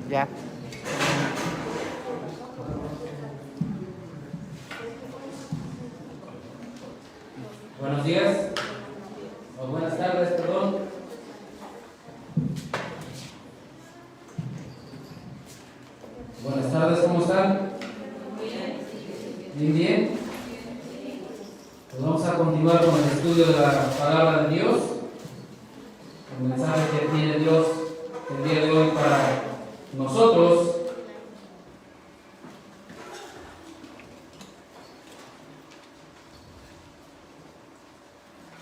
Ya. Buenos días, o buenas tardes, perdón. Buenas tardes, ¿cómo están? Bien, bien. Pues vamos a continuar con el estudio de la palabra de Dios, el mensaje que tiene Dios el día de hoy para nosotros.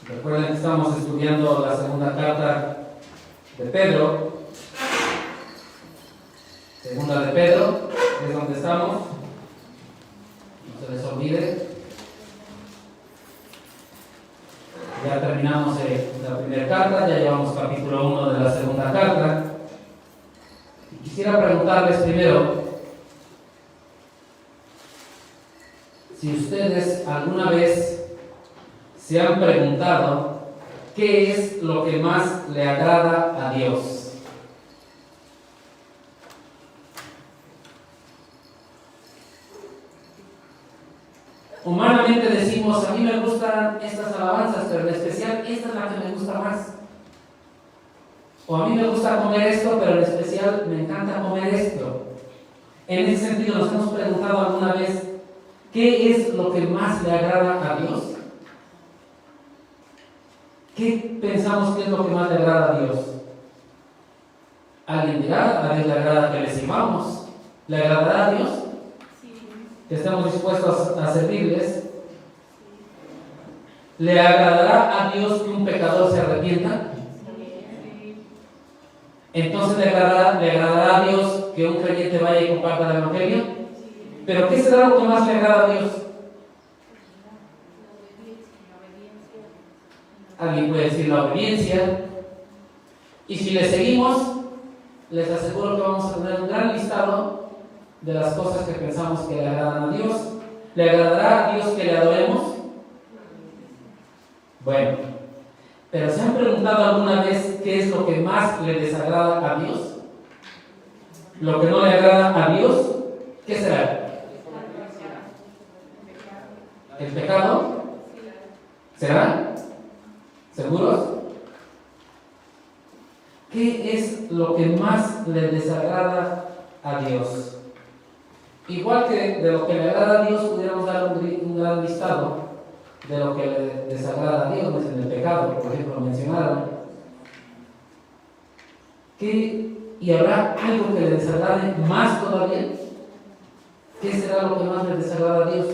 Recuerden que estamos estudiando la segunda carta de Pedro. Segunda de Pedro, es donde estamos. No se les olvide. Ya terminamos la primera carta, ya llevamos capítulo 1 de la segunda carta. Y quisiera preguntarles primero, si ustedes alguna vez se han preguntado qué es lo que más le agrada a Dios. Humanamente decimos, a mí me gustan estas alabanzas, pero en especial esta es la que me gusta más. O a mí me gusta comer esto, pero en especial me encanta comer esto. En ese sentido, nos hemos preguntado alguna vez, ¿qué es lo que más le agrada a Dios? ¿Qué pensamos que es lo que más le agrada a Dios? ¿Alguien dirá? ¿A Dios le agrada que le sirvamos? ¿Le agradará a Dios? Que estemos dispuestos a servirles. ¿Le agradará a Dios que un pecador se arrepienta? Entonces ¿le agradará a Dios que un creyente vaya y comparta el Evangelio? ¿Pero qué será lo que más le agrada a Dios? Alguien puede decir la obediencia. Y si le seguimos, les aseguro que vamos a tener un gran listado de las cosas que pensamos que le agradan a Dios. ¿Le agradará a Dios que le adoremos? Bueno, pero ¿se han preguntado alguna vez qué es lo que más le desagrada a Dios? ¿Lo que no le agrada a Dios? ¿Qué será? ¿El pecado? ¿Será? ¿Seguros? ¿Qué es lo que más le desagrada a Dios? Igual que de lo que le agrada a Dios, pudiéramos dar un gran listado de lo que le desagrada a Dios, pues en el pecado, por ejemplo, mencionaron. ¿Y habrá algo que le desagrade más todavía? ¿Qué será lo que más le desagrada a Dios?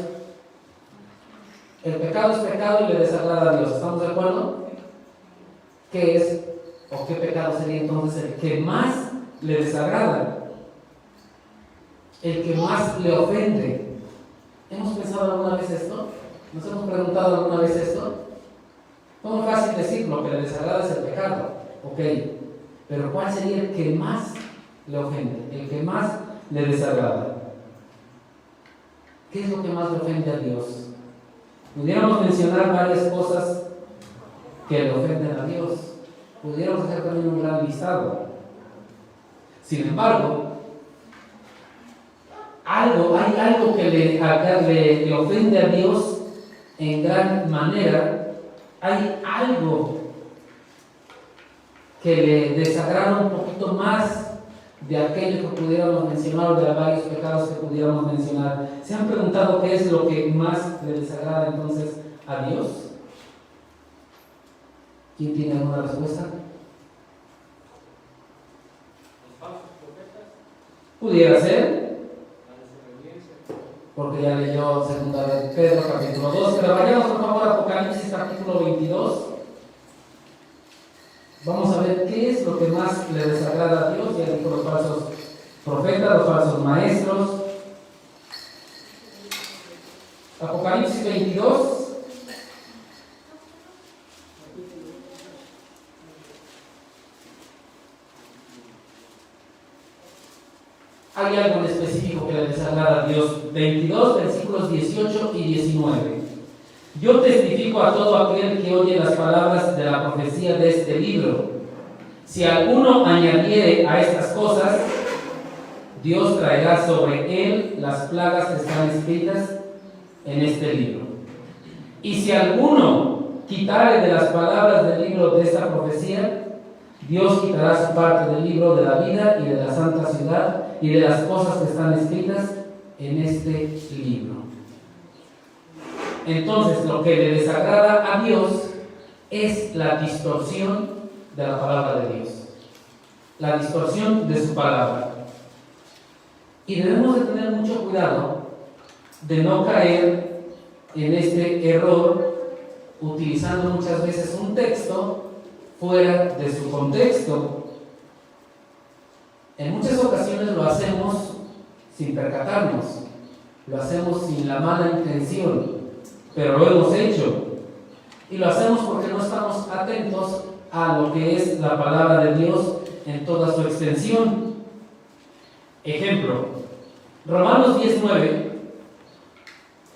El pecado es pecado y le desagrada a Dios, ¿estamos de acuerdo? ¿Qué es o qué pecado sería entonces el que más le desagrada? El que más le ofende. ¿Hemos pensado alguna vez esto? ¿Nos hemos preguntado alguna vez esto? No es fácil decir, lo que le desagrada es el pecado, ok, pero ¿cuál sería el que más le ofende? El que más le desagrada. ¿Qué es lo que más le ofende a Dios? Pudiéramos mencionar varias cosas que le ofenden a Dios. Pudiéramos hacer también un gran listado. Sin embargo, hay algo que le ofende a Dios en gran manera. Hay algo que le desagrada un poquito más de aquello que pudiéramos mencionar, o de varios pecados que pudiéramos mencionar. ¿Se han preguntado qué es lo que más le desagrada entonces a Dios? ¿Quién tiene alguna respuesta? Pudiera ser, porque ya leyó segunda de Pedro capítulo 2, pero vayamos por favor a Apocalipsis capítulo 22. Vamos a ver qué es lo que más le desagrada a Dios. Ya dijo los falsos profetas, los falsos maestros. Apocalipsis 22. Hay algo en específico que le desagrada a Dios. 22, versículos 18 y 19. Yo testifico a todo aquel que oye las palabras de la profecía de este libro. Si alguno añadiere a estas cosas, Dios traerá sobre él las plagas que están escritas en este libro. Y si alguno quitare de las palabras del libro de esta profecía, Dios quitará su parte del libro de la vida y de la santa ciudad y de las cosas que están escritas en este libro. Entonces, lo que le desagrada a Dios es la distorsión de la palabra de Dios, la distorsión de su palabra. Y debemos de tener mucho cuidado de no caer en este error utilizando muchas veces un texto fuera de su contexto. En muchas ocasiones lo hacemos sin percatarnos, lo hacemos sin la mala intención, pero lo hemos hecho. Y lo hacemos porque no estamos atentos a lo que es la palabra de Dios en toda su extensión. Ejemplo, Romanos 10:9,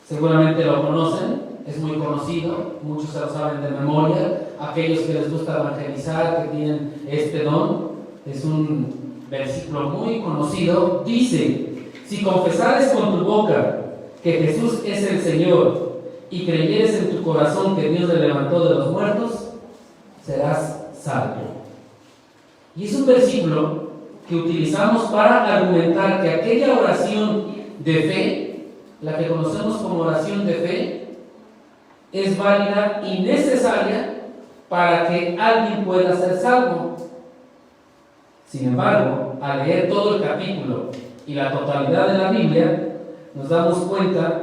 seguramente lo conocen, es muy conocido, muchos se lo saben de memoria, aquellos que les gusta evangelizar, que tienen este don, es un versículo muy conocido. Dice: si confesares con tu boca que Jesús es el Señor y creyeres en tu corazón que Dios le levantó de los muertos, serás salvo. Y es un versículo que utilizamos para argumentar que aquella oración de fe, la que conocemos como oración de fe, es válida y necesaria para que alguien pueda ser salvo. Sin embargo, al leer todo el capítulo y la totalidad de la Biblia, nos damos cuenta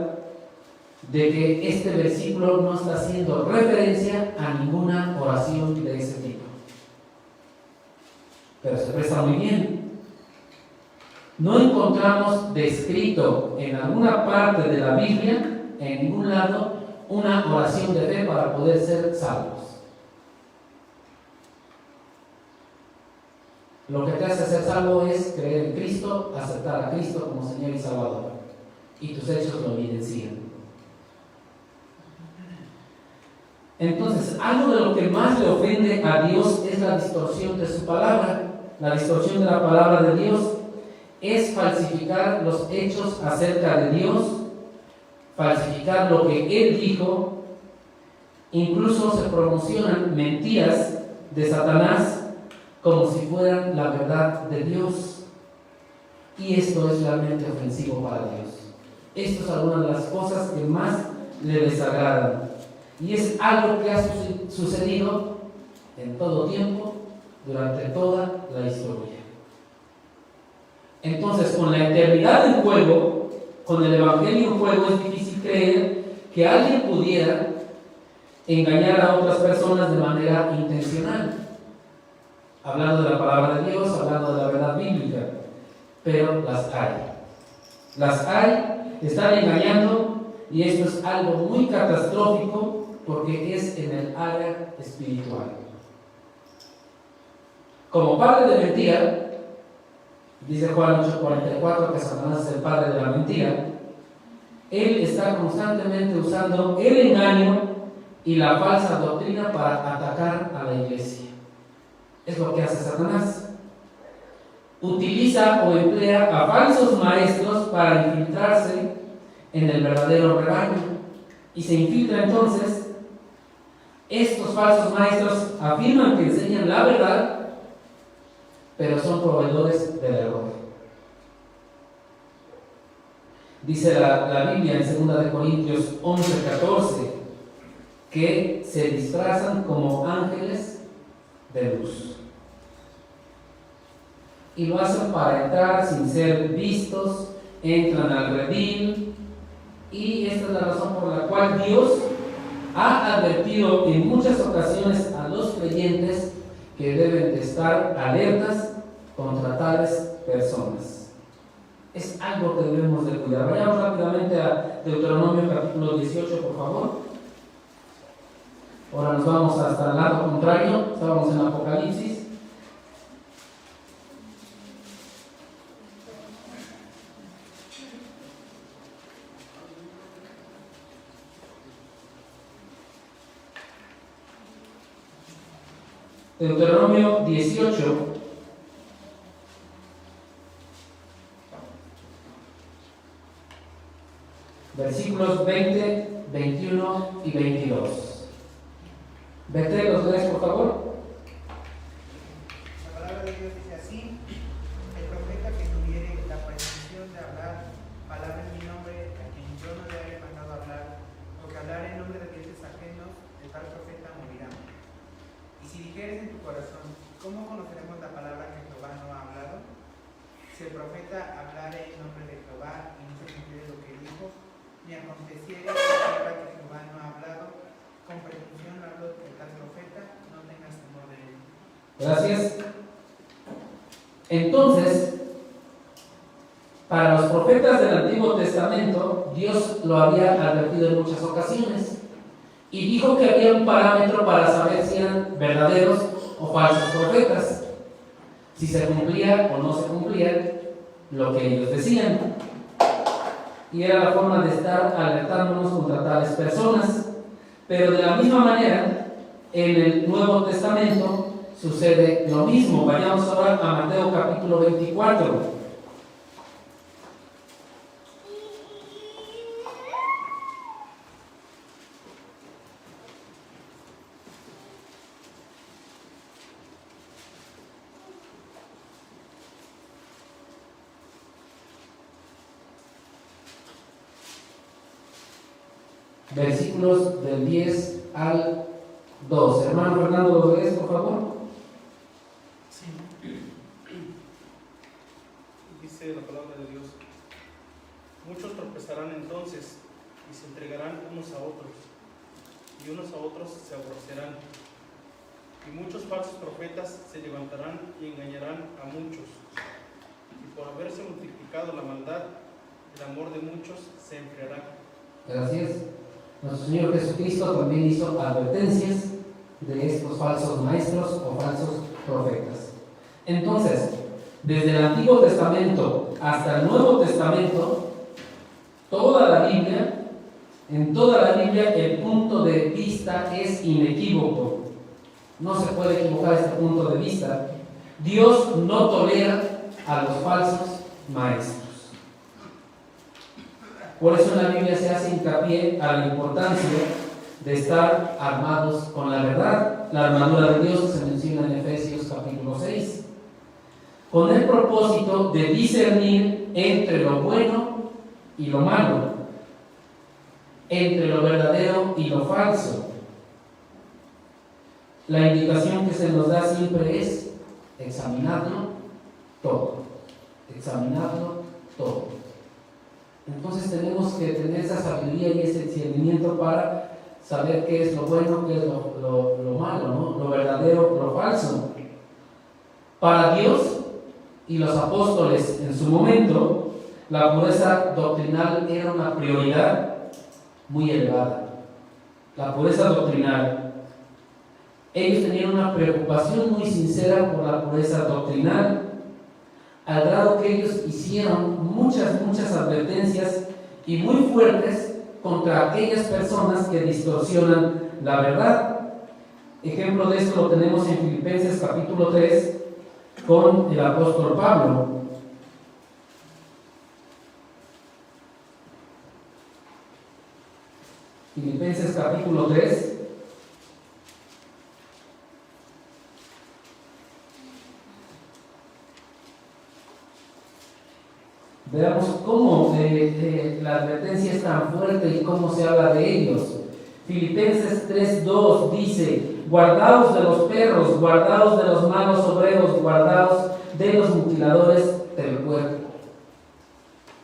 de que este versículo no está haciendo referencia a ninguna oración de ese tipo. Pero se presta muy bien. No encontramos descrito en alguna parte de la Biblia, en ningún lado, una oración de fe para poder ser salvos. Lo que te hace ser salvo es creer en Cristo, aceptar a Cristo como Señor y Salvador. Y tus hechos lo evidencian. Entonces, algo de lo que más le ofende a Dios es la distorsión de su palabra. La distorsión de la palabra de Dios es falsificar los hechos acerca de Dios, falsificar lo que Él dijo. Incluso se promocionan mentiras de Satanás como si fueran la verdad de Dios. Y esto es realmente ofensivo para Dios. Esto es alguna de las cosas que más le desagradan. Y es algo que ha sucedido en todo tiempo, durante toda la historia. Entonces, con la eternidad en juego, con el Evangelio en juego, es difícil creer que alguien pudiera engañar a otras personas de manera intencional, hablando de la palabra de Dios, hablando de la verdad bíblica. Pero las hay. Las hay, están engañando, y esto es algo muy catastrófico porque es en el área espiritual. Como padre de mentira, dice Juan 8:44 que Satanás es el padre de la mentira. Él está constantemente usando el engaño y la falsa doctrina para atacar a la iglesia. Es lo que hace Satanás. Utiliza o emplea a falsos maestros para infiltrarse en el verdadero rebaño. Y se infiltra entonces. Estos falsos maestros afirman que enseñan la verdad, pero son proveedores del error. Dice la Biblia en 2 Corintios 11:14 que se disfrazan como ángeles de luz. Y lo hacen para entrar sin ser vistos, entran al redil, y esta es la razón por la cual Dios ha advertido en muchas ocasiones a los creyentes que deben de estar alertas contra tales personas. Es algo que debemos de cuidar. Vayamos rápidamente a Deuteronomio capítulo 18, por favor. Ahora nos vamos hasta el lado contrario, estábamos en Apocalipsis. Deuteronomio 18, versículos 20, 21 y 22. Vete, los lees por favor. La palabra de Dios dice así: el profeta que tuviere la pretensión de hablar palabra en mi nombre, a quien yo no le haya mandado hablar, o que hablar en nombre de dioses ajenos, el tal profeta morirá. Y si dijeres en tu corazón, ¿cómo conoceremos la palabra que Jehová no ha hablado? Si el profeta hablare en nombre de Jehová y no se cumpliere lo que dijo, ni aconteciere que sepa que Jehová no ha hablado, con presunción hablo de tal profeta, no tengas temor de él. Gracias. Entonces, para los profetas del Antiguo Testamento, Dios lo había advertido en muchas ocasiones y dijo que había un parámetro para saber si eran verdaderos o falsos profetas, si se cumplía o no se cumplía lo que ellos decían. Y era la forma de estar alertándonos contra tales personas. Pero de la misma manera, en el Nuevo Testamento sucede lo mismo. Vayamos ahora a Mateo capítulo 24. Versículos del 10 al 12. Hermano Fernando, ¿lo lees, por favor? Sí. Dice la palabra de Dios: muchos tropezarán entonces y se entregarán unos a otros, y unos a otros se aborrecerán. Y muchos falsos profetas se levantarán y engañarán a muchos. Y por haberse multiplicado la maldad, el amor de muchos se enfriará. Gracias. Nuestro Señor Jesucristo también hizo advertencias de estos falsos maestros o falsos profetas. Entonces, desde el Antiguo Testamento hasta el Nuevo Testamento, toda la Biblia, en toda la Biblia el punto de vista es inequívoco. No se puede equivocar este punto de vista. Dios no tolera a los falsos maestros. Por eso en la Biblia se hace hincapié a la importancia de estar armados con la verdad. La armadura de Dios se menciona en Efesios capítulo 6. Con el propósito de discernir entre lo bueno y lo malo, entre lo verdadero y lo falso. La indicación que se nos da siempre es examinarlo todo. Examinarlo todo. Entonces tenemos que tener esa sabiduría y ese discernimiento para saber qué es lo bueno, qué es lo malo, ¿no? Lo verdadero, lo falso. Para Dios y los apóstoles en su momento, la pureza doctrinal era una prioridad muy elevada. La pureza doctrinal. Ellos tenían una preocupación muy sincera por la pureza doctrinal, al grado que ellos hicieron muchas advertencias y muy fuertes contra aquellas personas que distorsionan la verdad. Ejemplo de esto lo tenemos en Filipenses capítulo 3 con el apóstol Pablo. Filipenses capítulo 3. Veamos cómo la advertencia es tan fuerte y cómo se habla de ellos. Filipenses 3:2 dice: guardaos de los perros, guardaos de los malos obreros, guardaos de los mutiladores del cuerpo.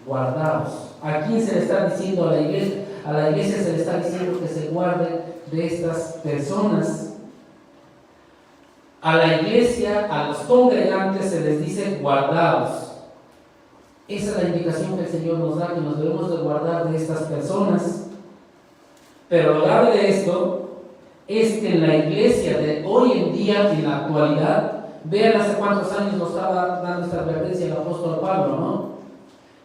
Guardaos. ¿A quién se le está diciendo? A la iglesia. A la iglesia se le está diciendo que se guarde de estas personas. A la iglesia, a los congregantes se les dice guardaos. Esa es la indicación que el Señor nos da, que nos debemos de guardar de estas personas. Pero lo grave de esto es que en la iglesia de hoy en día, en la actualidad, vean hace cuántos años nos estaba dando esta advertencia el apóstol Pablo, ¿no?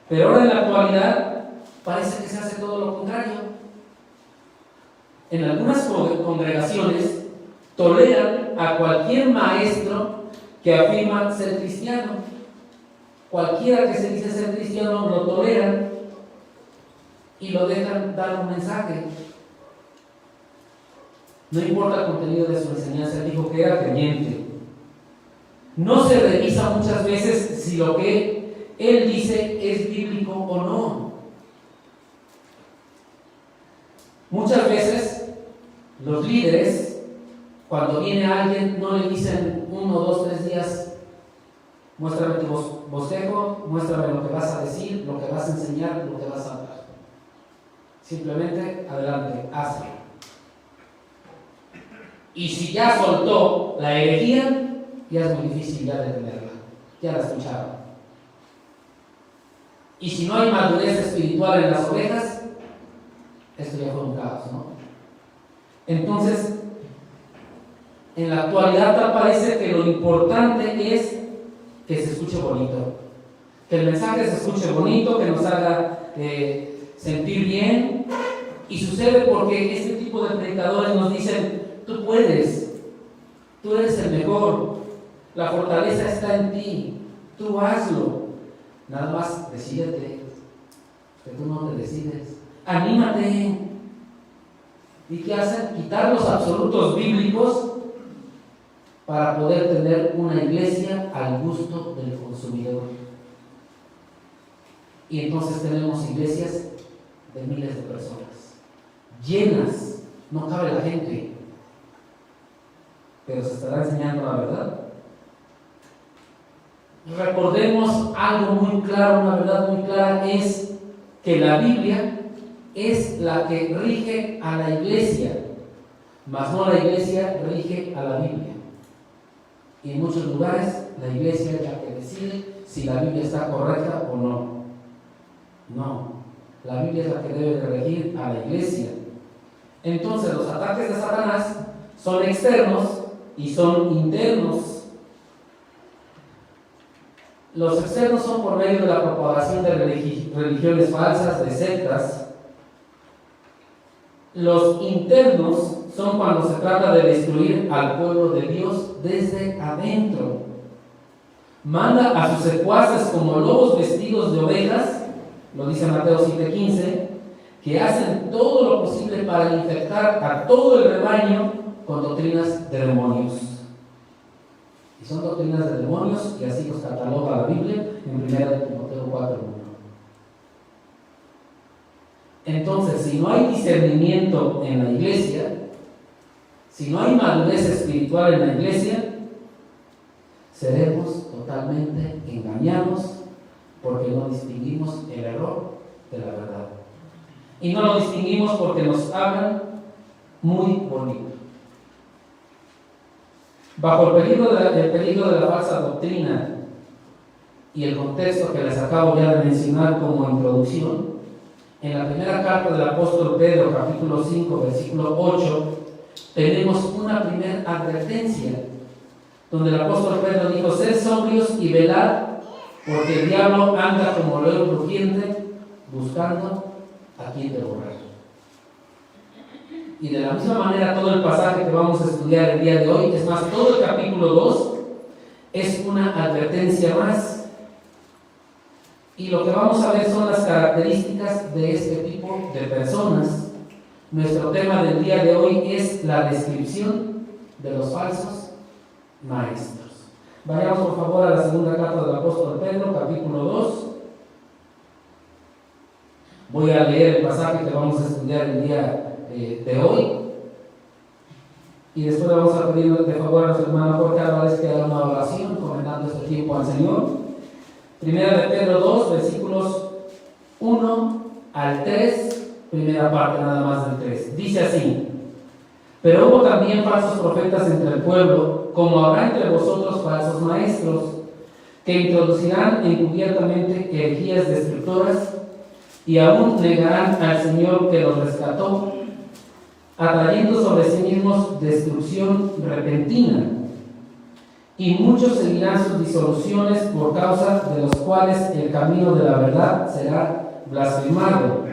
Pero ahora en la actualidad parece que se hace todo lo contrario. En algunas congregaciones toleran a cualquier maestro que afirma ser cristiano. Cualquiera que se dice ser cristiano lo toleran y lo dejan dar un mensaje. No importa el contenido de su enseñanza, dijo que era creyente. No se revisa muchas veces si lo que él dice es bíblico o no. Muchas veces los líderes, cuando viene alguien, no le dicen 1, 2, 3 días, muéstrame tu bosquejo, muéstrame lo que vas a decir, lo que vas a enseñar, lo que vas a hablar. Simplemente, adelante, hazlo. Y si ya soltó la herejía, ya es muy difícil ya detenerla, ya la escucharon. Y si no hay madurez espiritual en las ovejas, esto ya fue un caos, ¿no? Entonces, en la actualidad tal parece que lo importante es que se escuche bonito, que el mensaje se escuche bonito, que nos haga sentir bien, y sucede porque este tipo de predicadores nos dicen: tú puedes, tú eres el mejor, la fortaleza está en ti, tú hazlo, nada más decídete, que tú no te decides, anímate. ¿Y qué hacen? Quitar los absolutos bíblicos para poder tener una iglesia al gusto del consumidor. Y entonces tenemos iglesias de miles de personas, llenas, no cabe la gente, pero se estará enseñando la verdad. Recordemos algo muy claro, una verdad muy clara, es que la Biblia es la que rige a la iglesia, mas no la iglesia rige a la Biblia. Y en muchos lugares la iglesia es la que decide si la Biblia está correcta o no. No, la Biblia es la que debe de regir a la iglesia. Entonces los ataques de Satanás son externos y son internos. Los externos son por medio de la propagación de religiones falsas, de sectas. Los internos son cuando se trata de destruir al pueblo de Dios desde adentro. Manda a sus secuaces como lobos vestidos de ovejas, lo dice Mateo 7:15, que hacen todo lo posible para infectar a todo el rebaño con doctrinas de demonios. Y son doctrinas de demonios, y así los cataloga la Biblia en 1 Timoteo 4:1. Entonces, si no hay discernimiento en la iglesia, si no hay madurez espiritual en la iglesia, seremos totalmente engañados porque no distinguimos el error de la verdad. Y no lo distinguimos porque nos hablan muy bonito. Bajo el peligro de la falsa doctrina y el contexto que les acabo ya de mencionar como introducción, en la primera carta del apóstol Pedro, capítulo 5, versículo 8, tenemos una primera advertencia, donde el apóstol Pedro dijo: sed sobrios y velad, porque el diablo anda como león rugiente, buscando a quien devorar. Y de la misma manera todo el pasaje que vamos a estudiar el día de hoy, es más, todo el capítulo 2, es una advertencia más. Y lo que vamos a ver son las características de este tipo de personas. Nuestro tema del día de hoy es la descripción de los falsos maestros. Vayamos por favor a la segunda carta del apóstol Pedro, capítulo 2. Voy a leer el pasaje que vamos a estudiar el día de hoy. Y después le vamos a pedir de favor a nuestro hermano Jorge Álvarez que haga una oración, comentando este tiempo al Señor. Primera de Pedro 2, versículos 1 al 3, primera parte nada más del 3. Dice así: pero hubo también falsos profetas entre el pueblo, como habrá entre vosotros falsos maestros, que introducirán encubiertamente herejías destructoras, y aún negarán al Señor que los rescató, atrayendo sobre sí mismos destrucción repentina. Y muchos seguirán sus disoluciones, por causa de los cuales el camino de la verdad será blasfemado,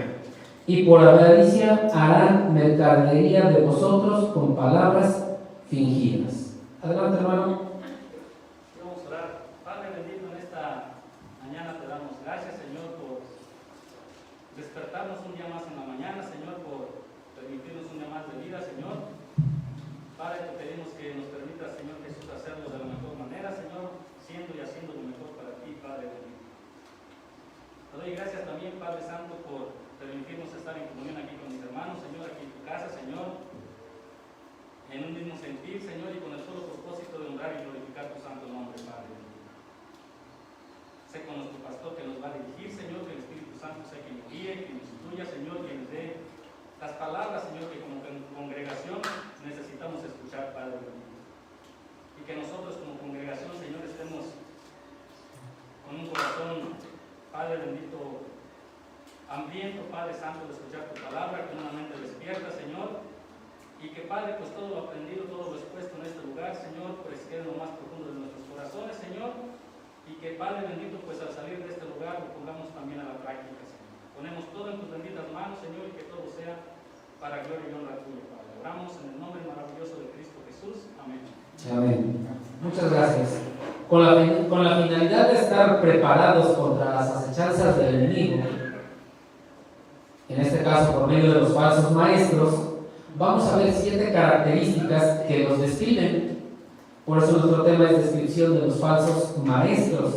y por avaricia harán mercadería de vosotros con palabras fingidas. Adelante, hermano. Vamos a orar. Padre bendito, en esta mañana te damos gracias, Señor, por despertarnos un día más en la mañana, Señor, por permitirnos un día más de vida, Señor. Padre, te pedimos que nos permita, Señor Jesús, hacerlo de la mejor manera, Señor, siendo y haciendo lo mejor para ti, Padre bendito. Te doy gracias también, Padre Santo, por permitirnos estar en comunión aquí con mis hermanos, Señor, aquí en tu casa, Señor, en un mismo sentir, Señor, y con el solo propósito de honrar y glorificar tu santo nombre, Padre bendito. Sé con nuestro pastor que nos va a dirigir, Señor, que el Espíritu Santo sea quien nos guíe, quien nos instruya, Señor, quien nos dé las palabras, Señor, que como congregación necesitamos escuchar, Padre bendito. Y que nosotros como congregación, Señor, estemos con un corazón, Padre bendito, hambriento, Padre Santo, de escuchar tu palabra, con una mente despierta, Señor. Y que, Padre, pues todo lo aprendido, todo lo expuesto en este lugar, Señor, pues quede en lo más profundo de nuestros corazones, Señor. Y que, Padre bendito, pues al salir de este lugar lo pongamos también a la práctica, Señor. Ponemos todo en tus benditas manos, Señor, y que todo sea para gloria y honra tuya, Padre. Oramos en el nombre maravilloso de Cristo Jesús. Amén. Amén. Muchas gracias. Con la finalidad de estar preparados contra las acechanzas del enemigo, en este caso por medio de los falsos maestros, vamos a ver 7 características que los describen. Por eso nuestro tema es descripción de los falsos maestros.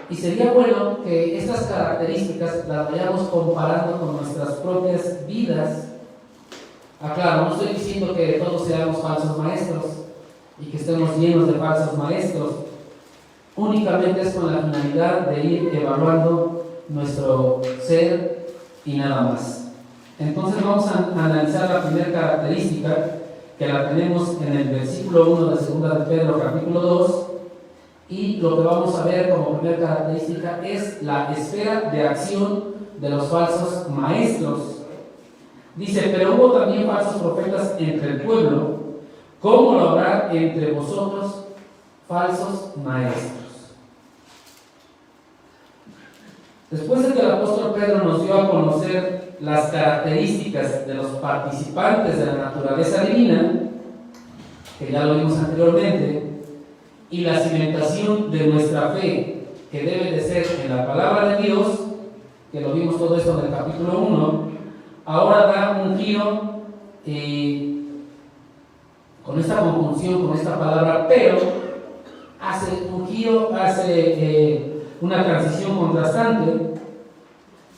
Y sería bueno que estas características las vayamos comparando con nuestras propias vidas. Claro, no estoy diciendo que todos seamos falsos maestros y que estemos llenos de falsos maestros. Únicamente es con la finalidad de ir evaluando nuestro ser y nada más. Entonces vamos a analizar la primera característica, que la tenemos en el versículo 1 de 2 de Pedro capítulo 2, y lo que vamos a ver como primera característica es la esfera de acción de los falsos maestros. Dice: pero hubo también falsos profetas entre el pueblo, ¿cómo lo habrá entre vosotros falsos maestros? Después de que el apóstol Pedro nos dio a conocer las características de los participantes de la naturaleza divina, que ya lo vimos anteriormente, y la cimentación de nuestra fe, que debe de ser en la palabra de Dios, que lo vimos todo esto en el capítulo 1, ahora da un giro con esta conjunción, con esta palabra, pero hace un giro, hace una transición contrastante.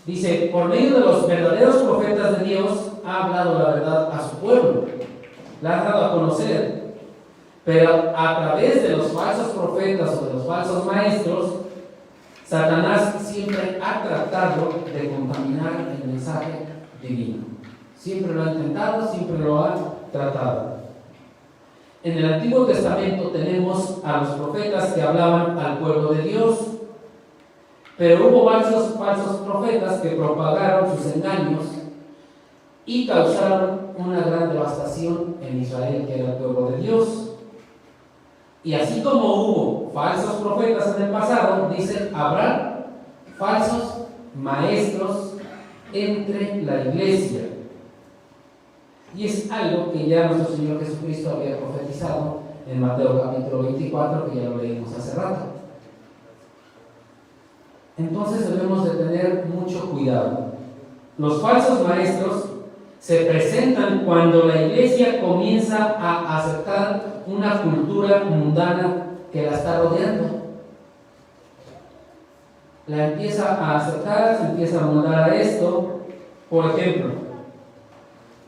Dice: por medio de los verdaderos profetas de Dios ha hablado la verdad a su pueblo, la ha dado a conocer, pero a través de los falsos profetas o de los falsos maestros, Satanás siempre ha tratado de contaminar el mensaje divino. Siempre lo ha intentado, siempre lo ha tratado. En el Antiguo Testamento tenemos a los profetas que hablaban al pueblo de Dios, pero hubo falsos profetas que propagaron sus engaños y causaron una gran devastación en Israel, que era el pueblo de Dios. Y así como hubo falsos profetas en el pasado, dice: habrá falsos maestros entre la iglesia. Y es algo que ya nuestro Señor Jesucristo había profetizado en Mateo capítulo 24, que ya lo leímos hace rato. Entonces debemos de tener mucho cuidado. Los falsos maestros se presentan cuando la iglesia comienza a aceptar una cultura mundana que la está rodeando. La empieza a aceptar, se empieza a moldar a esto. Por ejemplo,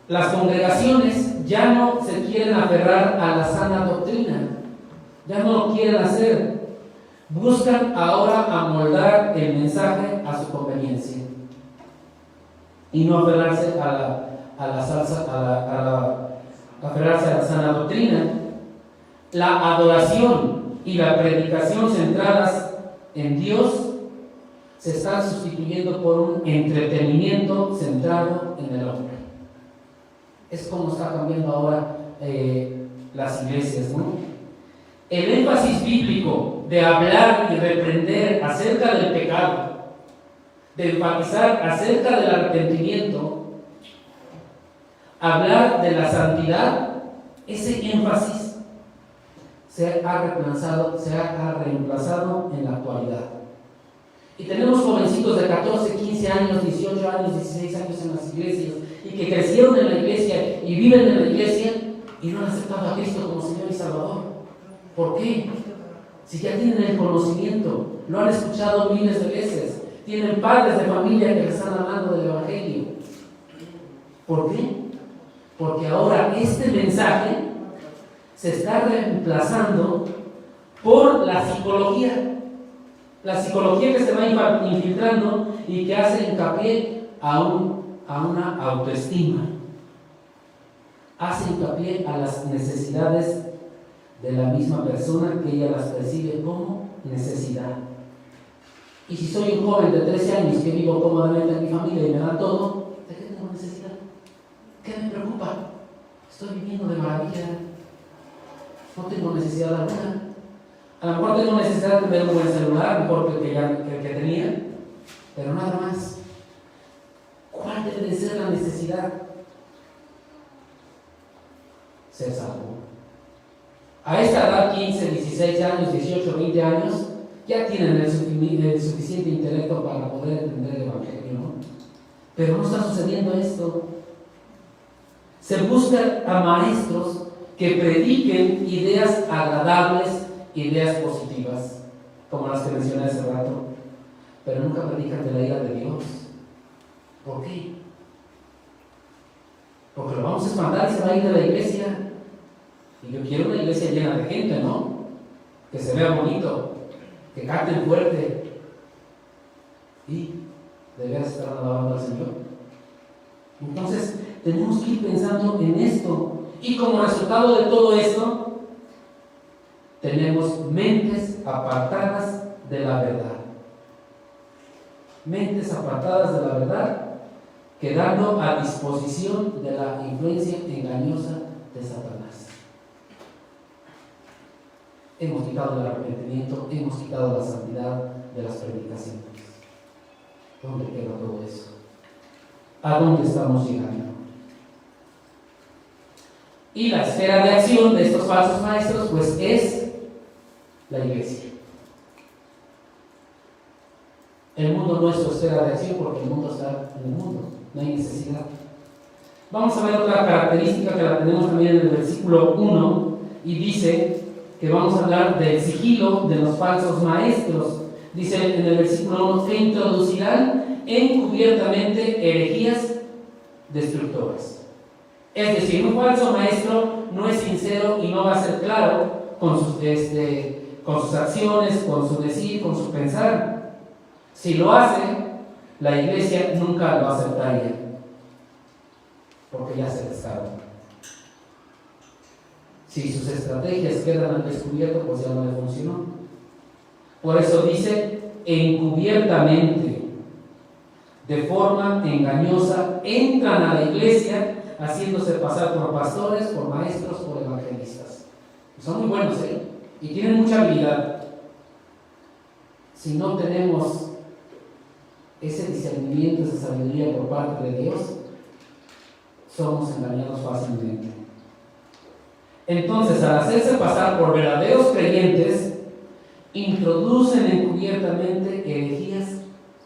las congregaciones ya no se quieren aferrar a la sana doctrina, ya no lo quieren hacer. Buscan ahora amoldar el mensaje a su conveniencia y no aferrarse aferrarse a la sana doctrina. La adoración y la predicación centradas en Dios se están sustituyendo por un entretenimiento centrado en el hombre. Es como está cambiando ahora las iglesias, ¿no? El énfasis bíblico de hablar y reprender acerca del pecado, de enfatizar acerca del arrepentimiento, hablar de la santidad, ese énfasis se ha reemplazado en la actualidad. Y tenemos jovencitos de 14, 15 años, 18 años, 16 años en las iglesias y que crecieron en la iglesia y viven en la iglesia y no han aceptado a Cristo como Señor y Salvador. ¿Por qué? Si ya tienen el conocimiento, lo han escuchado miles de veces, tienen padres de familia que les están hablando del Evangelio. ¿Por qué? Porque ahora este mensaje se está reemplazando por la psicología que se va infiltrando y que hace hincapié a una autoestima, hace hincapié a las necesidades de la misma persona, que ella las percibe como necesidad. Y si soy un joven de 13 años que vivo cómodamente en mi familia y me da todo, ¿de qué tengo necesidad? ¿Qué me preocupa? Estoy viviendo de maravilla, no tengo necesidad alguna. A lo mejor tengo necesidad de tener un buen celular, mejor que el que tenía, pero nada más. ¿Cuál debe de ser la necesidad? Ser salvo. A esta edad, 15, 16 años, 18, 20 años, ya tienen el suficiente intelecto para poder entender el Evangelio, ¿no? Pero no está sucediendo esto. Se busca a maestros que prediquen ideas agradables, ideas positivas, como las que mencioné hace rato, pero nunca predican de la ira de Dios. ¿Por qué? Porque lo vamos a espantar y se va a ir de la iglesia. Y yo quiero una iglesia llena de gente, ¿no? Que se vea bonito, que canten fuerte y de veras estar alabando al Señor. Entonces tenemos que ir pensando en esto, y como resultado de todo esto tenemos mentes apartadas de la verdad. Mentes apartadas de la verdad, quedando a disposición de la influencia engañosa de Satanás. Hemos quitado el arrepentimiento, hemos quitado la santidad de las predicaciones. ¿Dónde queda todo eso? ¿A dónde estamos llegando? Y la esfera de acción de estos falsos maestros, pues, es la iglesia. El mundo no es su esfera de acción porque el mundo está en el mundo, no hay necesidad. Vamos a ver otra característica que la tenemos también en el versículo 1 y dice que vamos a hablar del sigilo de los falsos maestros. Dice en el versículo 1 que introducirán encubiertamente herejías destructoras. Es decir, un falso maestro no es sincero y no va a ser claro con sus acciones, con su decir, con su pensar. Si lo hace, la iglesia nunca lo aceptaría, porque ya se descarga. Si sus estrategias quedan al descubierto, pues ya no le funcionó. Por eso dice, encubiertamente, de forma engañosa, entran a la iglesia haciéndose pasar por pastores, por maestros, por evangelistas. Son muy buenos, y tienen mucha habilidad. Si no tenemos ese discernimiento, esa sabiduría por parte de Dios, somos engañados fácilmente. Entonces, al hacerse pasar por verdaderos creyentes, introducen encubiertamente herejías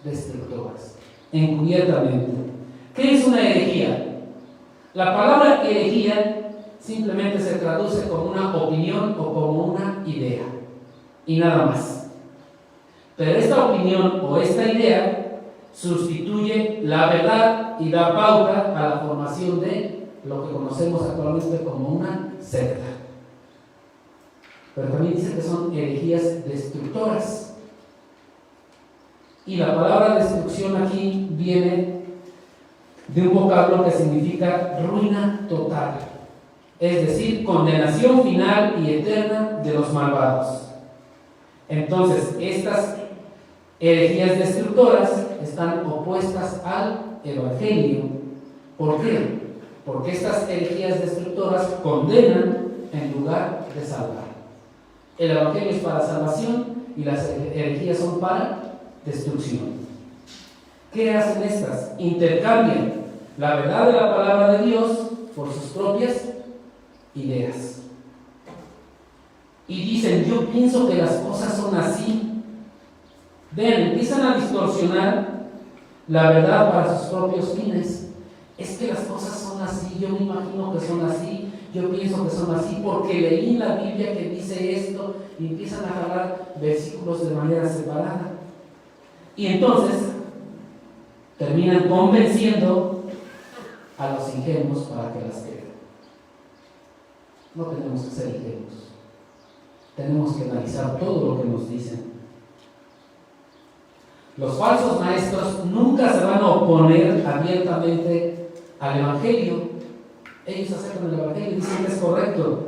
destructoras. Encubiertamente. ¿Qué es una herejía? La palabra herejía simplemente se traduce como una opinión o como una idea, y nada más. Pero esta opinión o esta idea sustituye la verdad y da pauta a la formación de lo que conocemos actualmente como una secta. Pero también dice que son herejías destructoras. Y la palabra destrucción aquí viene de un vocablo que significa ruina total, es decir, condenación final y eterna de los malvados. Entonces, estas herejías destructoras están opuestas al Evangelio. ¿Por qué? Porque estas herejías destructoras condenan en lugar de salvar. El Evangelio es para salvación y las herejías son para destrucción. ¿Qué hacen estas? Intercambian la verdad de la palabra de Dios por sus propias ideas. Y dicen, yo pienso que las cosas son así. Vean, empiezan a distorsionar la verdad para sus propios fines. Es que las cosas son así, yo me imagino que son así, yo pienso que son así, porque leí en la Biblia que dice esto, y empiezan a jalar versículos de manera separada. Y entonces terminan convenciendo a los ingenuos para que las crean. No tenemos que ser ingenuos. Tenemos que analizar todo lo que nos dicen. Los falsos maestros nunca se van a oponer abiertamente al Evangelio. Ellos aceptan el Evangelio y dicen que es correcto.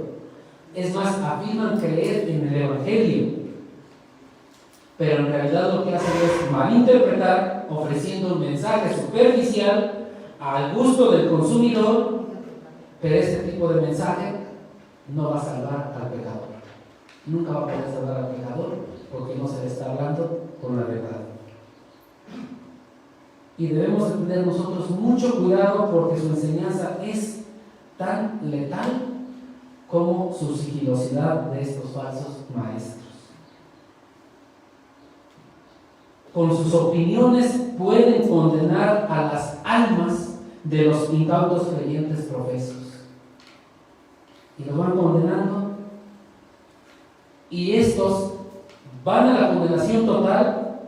Es más, afirman creer en el Evangelio. Pero en realidad lo que hacen es malinterpretar, ofreciendo un mensaje superficial al gusto del consumidor, pero este tipo de mensaje no va a salvar al pecador. Nunca va a poder salvar al pecador porque no se le está hablando con la verdad. Y debemos de tener nosotros mucho cuidado porque su enseñanza es tan letal como su sigilosidad de estos falsos maestros. Con sus opiniones pueden condenar a las almas de los incautos creyentes profesos. Y los van condenando. Y estos van a la condenación total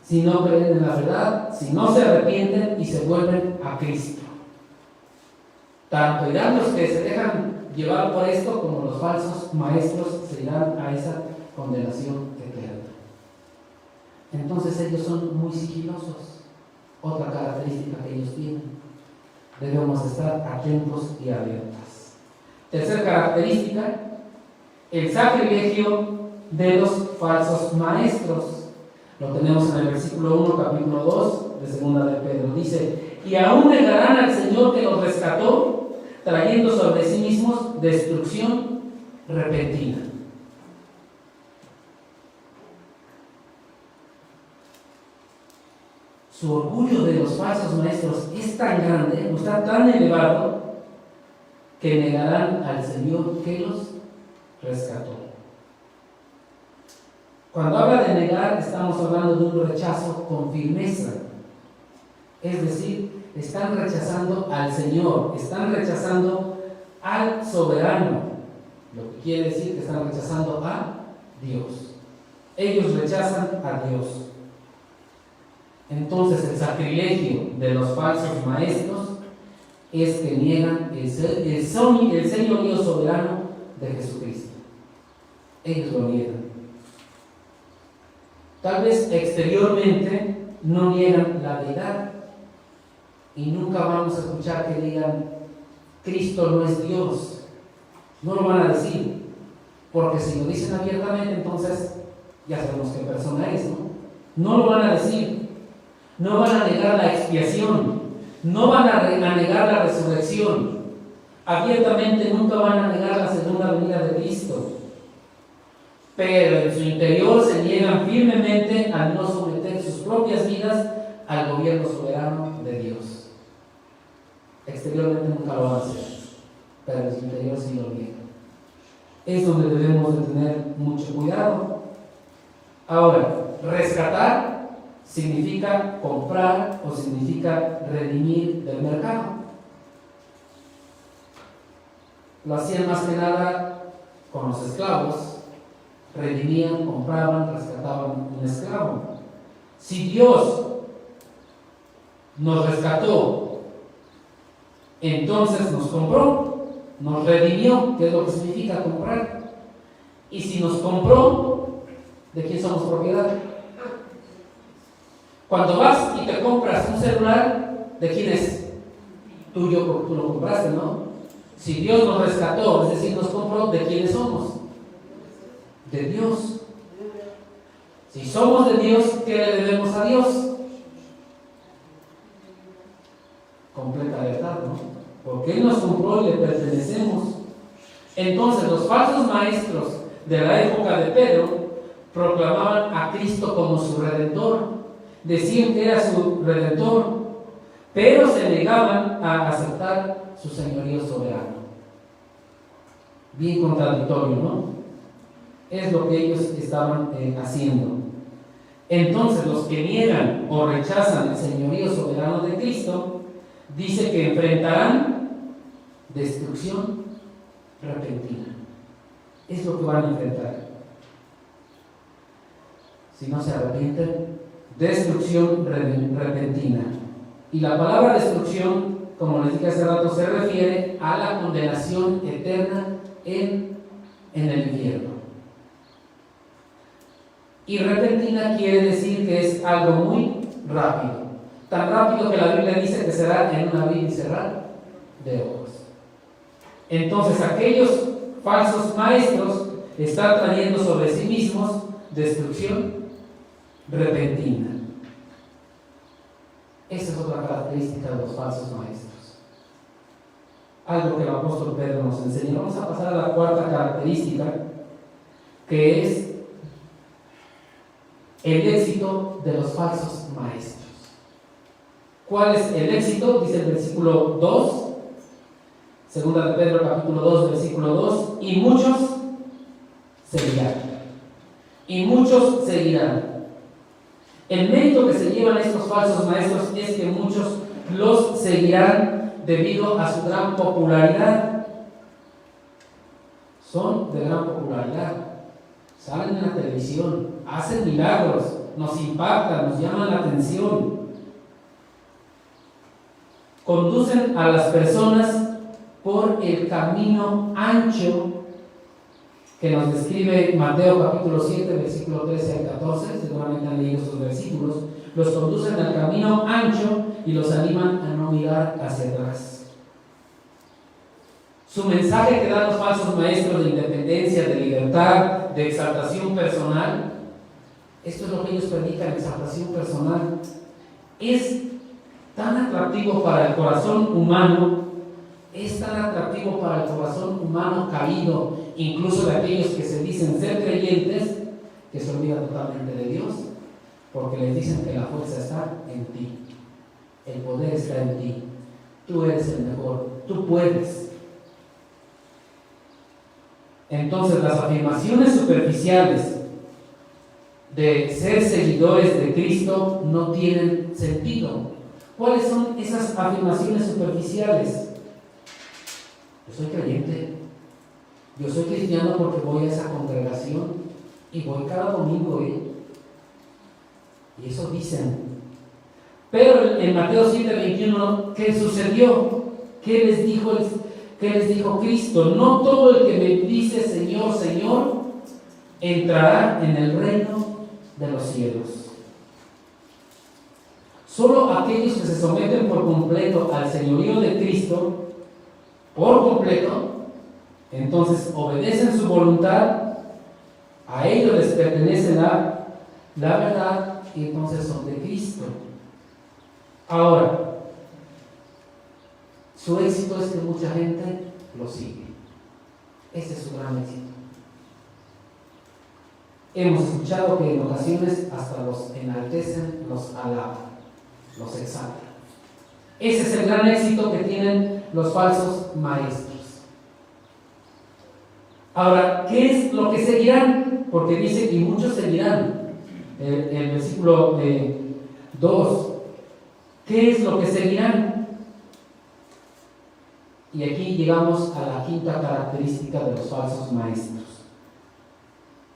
si no creen en la verdad, si no se arrepienten y se vuelven a Cristo. Tanto irán los que se dejan llevar por esto como los falsos maestros se irán a esa condenación eterna. Entonces ellos son muy sigilosos. Otra característica que ellos tienen. Debemos estar atentos y alertas. Tercera característica, el sacrilegio de los falsos maestros. Lo tenemos en el versículo 1, capítulo 2 de segunda de Pedro. Dice, y aún negarán al Señor que los rescató, trayendo sobre sí mismos destrucción repentina. Su orgullo de los falsos maestros es tan grande, está tan elevado, que negarán al Señor que los rescató. Cuando habla de negar, estamos hablando de un rechazo con firmeza. Es decir, están rechazando al Señor, están rechazando al soberano. Lo que quiere decir que están rechazando a Dios. Ellos rechazan a Dios. Entonces el sacrilegio de los falsos maestros es que niegan el señorío soberano de Jesucristo. Ellos lo niegan. Tal vez exteriormente no niegan la deidad y nunca vamos a escuchar que digan Cristo no es Dios. No lo van a decir, porque si lo dicen abiertamente, entonces ya sabemos qué persona es, ¿no? No lo van a decir. No van a negar la expiación, no van a negar la resurrección, abiertamente nunca van a negar la segunda venida de Cristo, pero en su interior se niegan firmemente a no someter sus propias vidas al gobierno soberano de Dios. Exteriormente nunca lo van a hacer, pero en su interior sí lo niegan. Es donde debemos de tener mucho cuidado. Ahora, rescatar significa comprar o significa redimir del mercado. Lo hacían más que nada con los esclavos. Redimían, compraban, rescataban un esclavo. Si Dios nos rescató, entonces nos compró, nos redimió, que es lo que significa comprar. Y si nos compró, ¿de quién somos propiedad? Cuando vas y te compras un celular, ¿de quién es? Tuyo, porque tú lo compraste, ¿no? Si Dios nos rescató, es decir, nos compró, ¿de quiénes somos? De Dios. Si somos de Dios, ¿qué le debemos a Dios? Completa verdad, ¿no? Porque Él nos compró y le pertenecemos. Entonces, los falsos maestros de la época de Pedro proclamaban a Cristo como su Redentor. Decían que era su Redentor, pero se negaban a aceptar su señorío soberano. Bien contradictorio, ¿no? Es lo que ellos estaban haciendo. Entonces los que niegan o rechazan el señorío soberano de Cristo, dice que enfrentarán destrucción repentina. Es lo que van a enfrentar. Si no se arrepienten, destrucción repentina. Y la palabra destrucción, como les dije hace rato, se refiere a la condenación eterna en el infierno. Y repentina quiere decir que es algo muy rápido. Tan rápido que la Biblia dice que será en un abrir y cerrar de ojos. Entonces aquellos falsos maestros están trayendo sobre sí mismos destrucción repentina. Esa es otra característica de los falsos maestros. Algo que el apóstol Pedro nos enseña. Vamos a pasar a la cuarta característica, que es el éxito de los falsos maestros. ¿Cuál es el éxito? Dice el versículo 2, segunda de Pedro capítulo 2, versículo 2, y muchos seguirán. Y muchos seguirán. El mérito que se llevan estos falsos maestros es que muchos los seguirán debido a su gran popularidad. Son de gran popularidad. Salen en la televisión, hacen milagros, nos impactan, nos llaman la atención. Conducen a las personas por el camino ancho que nos describe Mateo capítulo 7, versículo 13 al 14, seguramente han leído estos versículos. Los conducen al camino ancho y los animan a no mirar hacia atrás. Su mensaje que dan los falsos maestros de independencia, de libertad, de exaltación personal, esto es lo que ellos predican, exaltación personal, es tan atractivo para el corazón humano, es tan atractivo para el corazón humano caído, incluso de aquellos que se dicen ser creyentes, que se olvidan totalmente de Dios, porque les dicen que la fuerza está en ti, el poder está en ti, tú eres el mejor, tú puedes. Entonces las afirmaciones superficiales de ser seguidores de Cristo no tienen sentido. ¿Cuáles son esas afirmaciones superficiales? Yo soy creyente, yo soy cristiano porque voy a esa congregación y voy cada domingo, y eso dicen. Pero en Mateo 7:21, ¿qué sucedió? ¿Qué les dijo Cristo? No todo el que me dice Señor, Señor, entrará en el reino de los cielos. Solo aquellos que se someten por completo al señorío de Cristo, por completo, entonces obedecen su voluntad, a ellos les pertenece la verdad y entonces son de Cristo. Ahora, su éxito es que mucha gente lo sigue. Ese es su gran éxito. Hemos escuchado que en ocasiones hasta los enaltecen, los alaban, los exaltan. Ese es el gran éxito que tienen los falsos maestros. Ahora, ¿qué es lo que seguirán? Porque dice, y muchos seguirán. El versículo 2. ¿Qué es lo que seguirán? Y aquí llegamos a la quinta característica de los falsos maestros.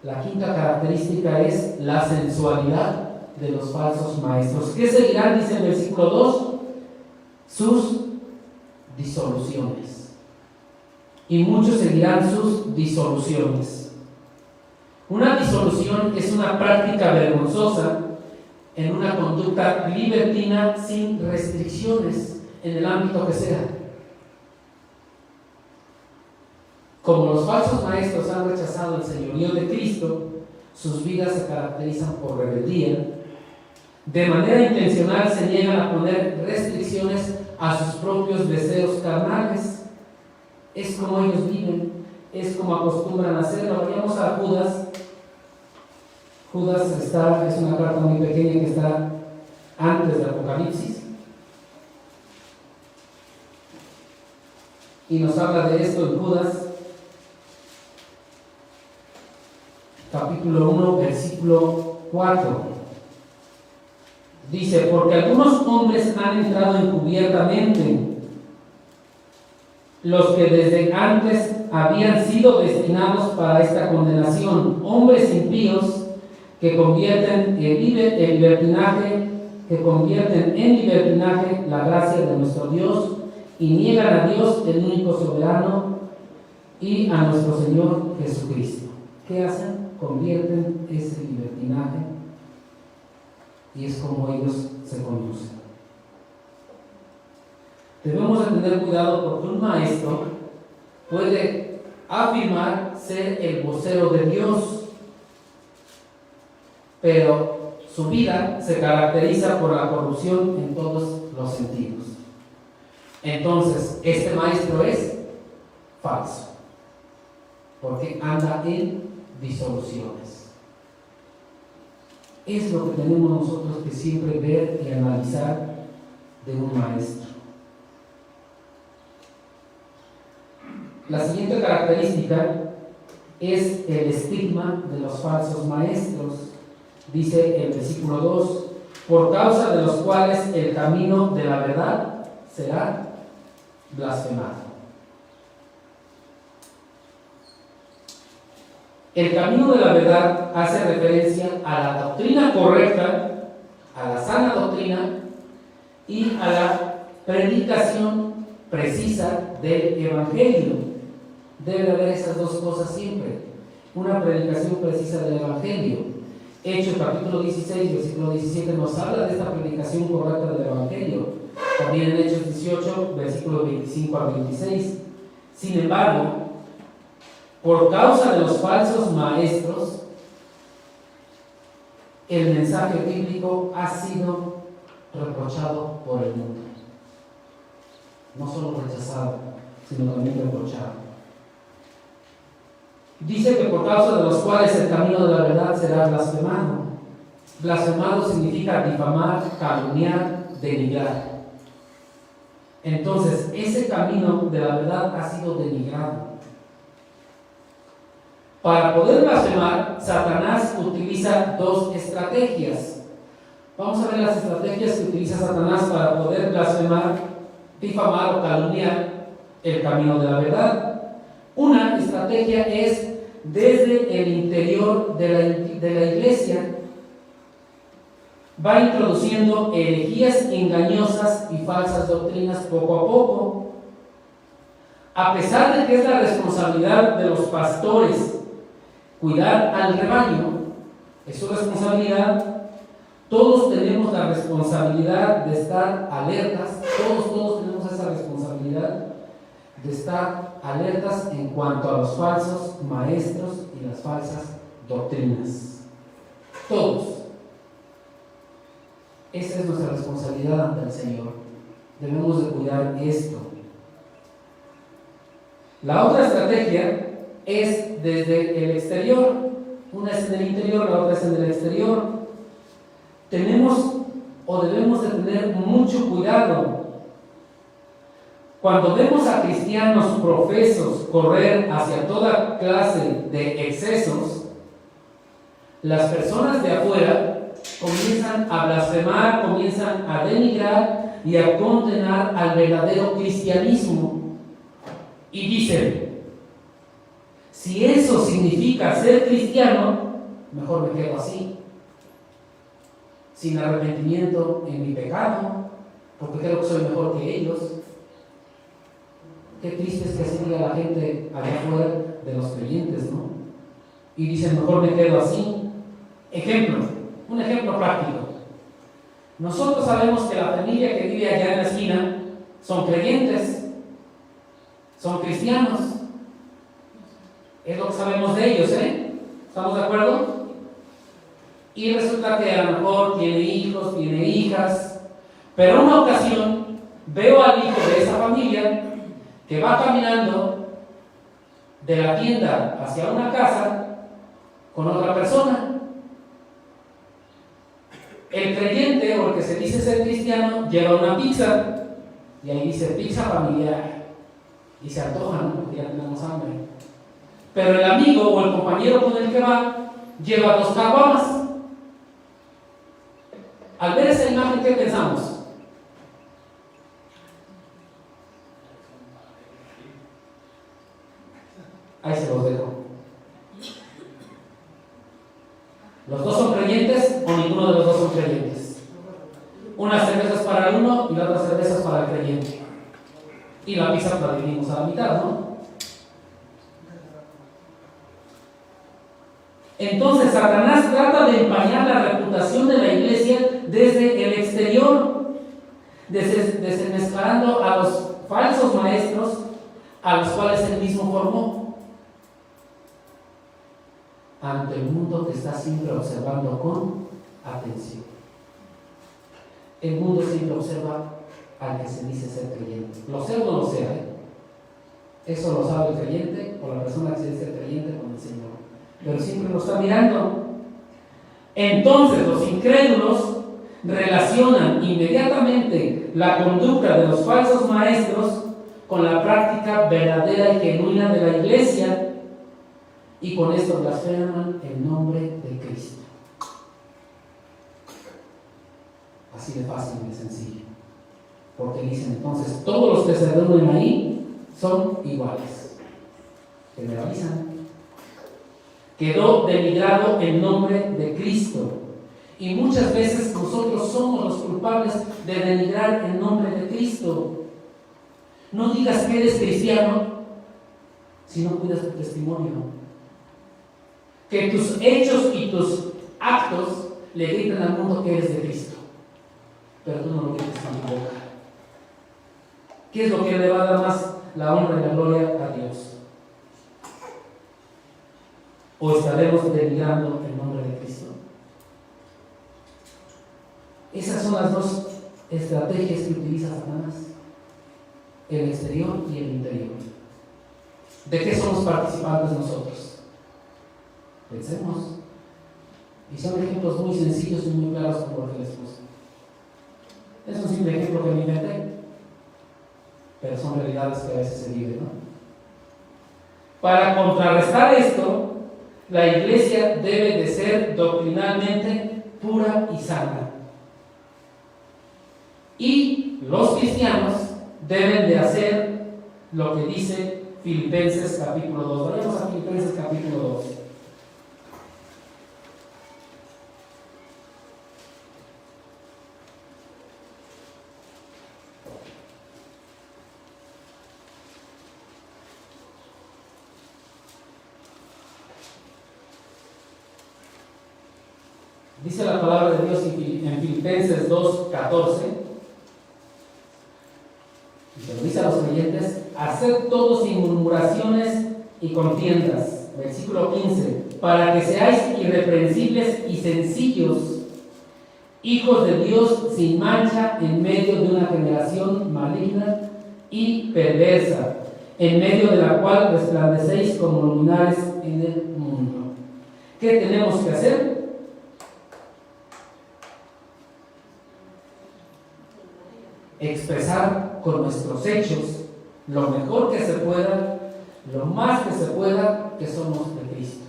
La quinta característica es la sensualidad de los falsos maestros. ¿Qué seguirán? Dice el versículo 2, sus disoluciones. Y muchos seguirán sus disoluciones. Una disolución es una práctica vergonzosa en una conducta libertina sin restricciones en el ámbito que sea. Como los falsos maestros han rechazado el señorío de Cristo, sus vidas se caracterizan por rebeldía. De manera intencional se niegan a poner restricciones a sus propios deseos carnales. Es como ellos viven, es como acostumbran a hacerlo. Vayamos a Judas. Judas es una carta muy pequeña que está antes del Apocalipsis. Y nos habla de esto en Judas, capítulo 1, versículo 4. Dice, porque algunos hombres han entrado encubiertamente, los que desde antes habían sido destinados para esta condenación, hombres impíos que convierten en libertinaje la gracia de nuestro Dios y niegan a Dios, el único soberano, y a nuestro Señor Jesucristo. ¿Qué hacen? Convierten ese libertinaje y es como ellos se conducen. Debemos de tener cuidado porque un maestro puede afirmar ser el vocero de Dios, pero su vida se caracteriza por la corrupción en todos los sentidos. Entonces, este maestro es falso, porque anda en disoluciones. Es lo que tenemos nosotros que siempre ver y analizar de un maestro. La siguiente característica es el estigma de los falsos maestros. Dice el versículo 2, por causa de los cuales el camino de la verdad será blasfemado. El camino de la verdad hace referencia a la doctrina correcta, a la sana doctrina y a la predicación precisa del Evangelio. Debe haber esas dos cosas siempre. Una predicación precisa del Evangelio. Hechos capítulo 16, versículo 17 nos habla de esta predicación correcta del Evangelio. También en Hechos 18, versículo 25 al 26. Sin embargo, por causa de los falsos maestros, el mensaje bíblico ha sido reprochado por el mundo. No solo rechazado, sino también reprochado. Dice que por causa de los cuales el camino de la verdad será blasfemado. Blasfemado significa difamar, calumniar, denigrar. Entonces, ese camino de la verdad ha sido denigrado. Para poder blasfemar, Satanás utiliza dos estrategias. Vamos a ver las estrategias que utiliza Satanás para poder blasfemar, difamar o calumniar el camino de la verdad. Una estrategia es desde el interior de la iglesia. Va introduciendo herejías engañosas y falsas doctrinas poco a poco. A pesar de que es la responsabilidad de los pastores cuidar al rebaño, es su responsabilidad. Todos tenemos la responsabilidad de estar alertas, todos tenemos esa responsabilidad de estar alertas en cuanto a los falsos maestros y las falsas doctrinas. Todos. Esa es nuestra responsabilidad ante el Señor. Debemos de cuidar esto. La otra estrategia es desde el exterior. Una es en el interior, la otra es en el exterior. Tenemos o debemos de tener mucho cuidado. Cuando vemos a cristianos profesos correr hacia toda clase de excesos, las personas de afuera comienzan a blasfemar, comienzan a denigrar y a condenar al verdadero cristianismo. Y dicen, si eso significa ser cristiano, mejor me quedo así, sin arrepentimiento en mi pecado, porque creo que soy mejor que ellos. Qué triste es que así diga la gente allá afuera de los creyentes, ¿no? Y dicen, mejor me quedo así. Un ejemplo práctico. Nosotros sabemos que la familia que vive allá en la esquina son creyentes, son cristianos. Es lo que sabemos de ellos, ¿eh? ¿Estamos de acuerdo? Y resulta que a lo mejor tiene hijos, tiene hijas, pero en una ocasión veo al hijo de esa familia que va caminando de la tienda hacia una casa con otra persona. El creyente, o el que se dice ser cristiano, lleva una pizza y ahí dice pizza familiar y se antoja, ¿no? Porque ya tenemos hambre. Pero el amigo o el compañero con el que va lleva 2 caguamas. Al ver esa imagen, ¿qué pensamos? Ahí se los dejo. ¿Los dos son creyentes o ninguno de los dos son creyentes? Una cerveza es para el uno y la otra cerveza es para el creyente. Y la pizza la dividimos a la mitad, ¿no? Entonces Satanás trata de empañar la reputación de la iglesia desde el exterior, desenmascarando a los falsos maestros a los cuales él mismo formó. Ante el mundo te está siempre observando con atención. El mundo siempre observa al que se dice ser creyente. Lo sea o no lo sea, Eso lo sabe el creyente o la persona que se dice creyente con el Señor. Pero siempre lo está mirando. Entonces los incrédulos relacionan inmediatamente la conducta de los falsos maestros con la práctica verdadera y genuina de la iglesia, y con esto blasfeman el nombre de Cristo. Así de fácil y de sencillo. Porque dicen entonces, todos los que se reúnen ahí son iguales. Generalizan. Quedó denigrado el nombre de Cristo. Y muchas veces nosotros somos los culpables de denigrar el nombre de Cristo. No digas que eres cristiano si no cuidas tu testimonio. Que tus hechos y tus actos le gritan al mundo que eres de Cristo. Pero tú no lo grites con tu boca. ¿Qué es lo que le va a dar más la honra y la gloria a Dios? ¿O estaremos denigrando el nombre de Cristo? Esas son las dos estrategias que utiliza Satanás: el exterior y el interior. ¿De qué somos participantes nosotros? Pensemos. Y son ejemplos muy sencillos y muy claros como lo que les puse. Es un simple ejemplo que me inventé, pero son realidades que a veces se viven, ¿no? Para contrarrestar esto, la iglesia debe de ser doctrinalmente pura y sana. Y los cristianos deben de hacer lo que dice Filipenses capítulo 2. Vayamos a Filipenses capítulo 2. Dice la palabra de Dios en Filipenses 2:14, y se lo dice a los creyentes: haced todo sin murmuraciones y contiendas. Versículo 15: para que seáis irreprensibles y sencillos, hijos de Dios sin mancha en medio de una generación maligna y perversa, en medio de la cual resplandecéis como luminares en el mundo. ¿Qué tenemos que hacer? Expresar con nuestros hechos lo mejor que se pueda, lo más que se pueda, que somos de Cristo,